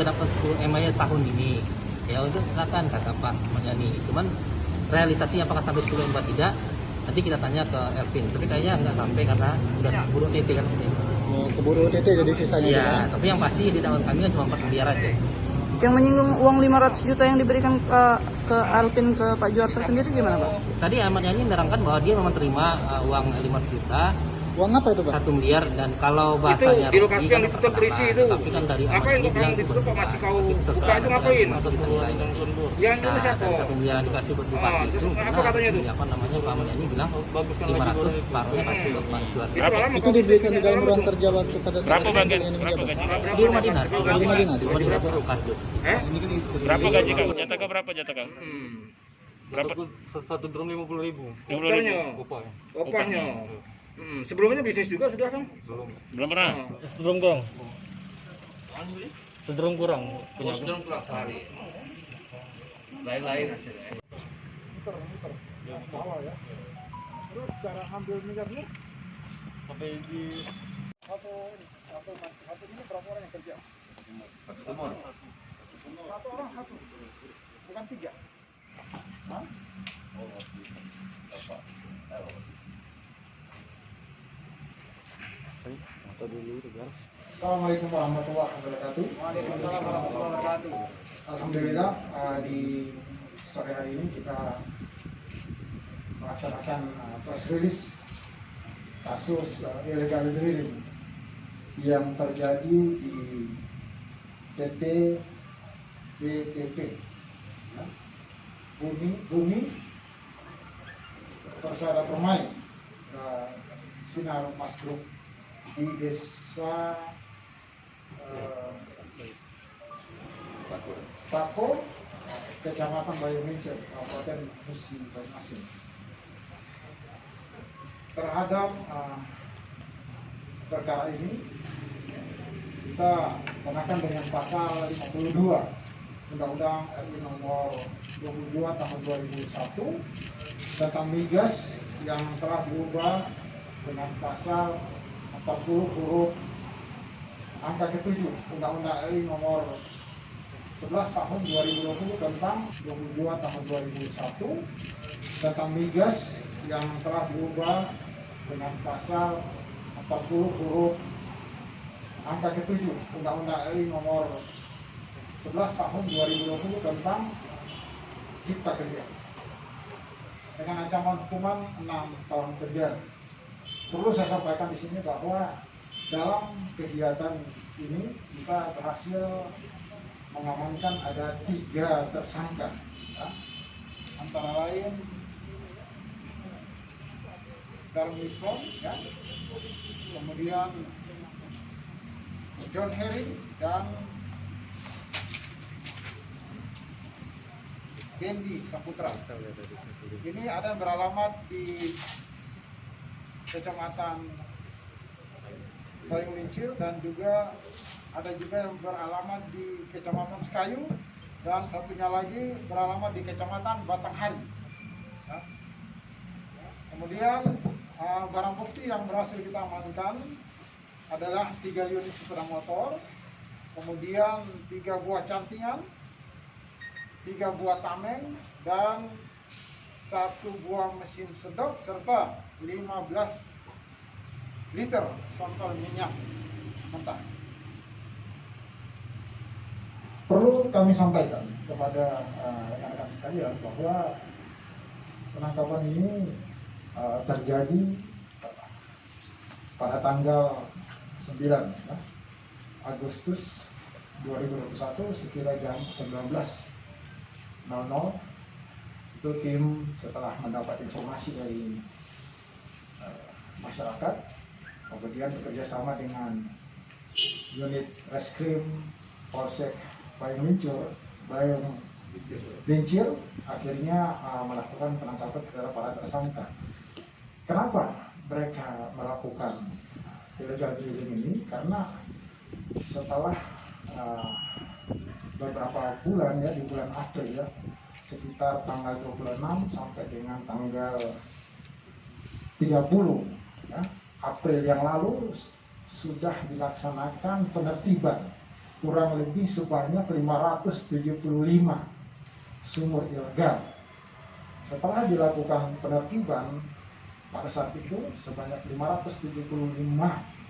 genapkan 10 M aja tahun ini. Ya udah silakan kata Pak Ahmad Yani. Cuman realisasi apakah sampai 10 M tidak? Nanti kita tanya ke Elvin. Tapi kayaknya nggak sampai karena udah keburu OTT kan. Mau keburu OTT jadi sisanya Iya, juga. tapi yang pasti di dakwaan kami kan cuma 4 miliar aja. Yang menyinggung uang 500 juta yang diberikan ke Alvin ke Pak Juarso sendiri gimana Pak? Tadi Ahmad Yani menerangkan bahwa dia memang terima uang 500 juta, Uang apa itu, Pak? 1 miliar, dan kalau bahasanya Itu di lokasi Rocky yang kan ditutup berisi itu. tapi kan dari Ahmad Ngapain Yani kok yang ditutup kok masih kau buka itu ngapain? Yang itu siapa? 1 miliar yang dikasih buat bupati Ah, itu. terus apa Karena katanya tuh? Apa namanya Pak Ahmad Yani bilang 500 separuhnya kasih buat Pak Juarso. Itu diberikan di dalam ruang kerja waktu pada saat Berapa gaji? ini menjabat. Di rumah dinas. Di rumah dinas. Di rumah dinas kardus. Berapa gaji kak? Jataka berapa jataka? Berapa? 1 drum 50.000. Opahnya. Upah ya? Opahnya. Sebelumnya bisnis juga sudah kan? Belum. Belum pernah. Sederung kurang. Sederung kurang. Punya Sedang pulang sehari. Lain-lain hasilnya. Terus cara ambil minyaknya sampai di satu ini berapa orang yang kerja? Semua. Satu orang satu, bukan 3. Hah? Assalamualaikum warahmatullahi wabarakatuh. Waalaikumsalam warahmatullahi wabarakatuh. Alhamdulillah di sore hari ini kita melaksanakan press release kasus illegal drilling yang terjadi di PT BTP, ya, Bumi Persada Permai, Sinar Mas Group di desa Sako, Kecamatan Bayumincer, Kabupaten Musi Banyuasin. Terhadap perkara ini kita kenakan dengan pasal 52 Undang-Undang RI Nomor 22 Tahun 2001 tentang migas yang telah diubah dengan pasal 40 huruf angka ke-7 Undang-Undang RI Nomor 11 Tahun 2020 tentang 22 Tahun 2001 tentang migas yang telah diubah dengan pasal 40 huruf angka ke-7 Undang-Undang RI Nomor 11 Tahun 2020 tentang Cipta Kerja dengan ancaman hukuman 6 tahun penjara. Perlu saya sampaikan di sini bahwa dalam kegiatan ini kita berhasil mengamankan ada 3 tersangka, ya, antara lain Darmison, ya, kemudian John Herring dan Dendi Saputra. Ini ada yang beralamat di Kecamatan Bayulincir dan juga ada juga yang beralamat di Kecamatan Sekayu dan satunya lagi beralamat di Kecamatan Batanghari. Ya. Kemudian barang bukti yang berhasil kita amankan adalah 3 unit sepeda motor, kemudian 3 buah cantingan, 3 buah tameng, dan 1 buah mesin sedot serta 15 liter sampel minyak mentah. Perlu kami sampaikan kepada rekan-rekan sekalian bahwa penangkapan ini terjadi pada tanggal 9 ya, Agustus 2021 sekira jam 19.00. Itu tim setelah mendapat informasi dari masyarakat, kemudian bekerja sama dengan unit reskrim Polsek Bayulincir, akhirnya melakukan penangkapan terhadap para tersangka. Kenapa mereka melakukan illegal drilling ini? Karena setelah beberapa bulan ya, di bulan April ya, sekitar tanggal 26 sampai dengan tanggal 30 ya, April yang lalu sudah dilaksanakan penertiban kurang lebih sebanyak 575 sumur ilegal. Setelah dilakukan penertiban pada saat itu sebanyak 575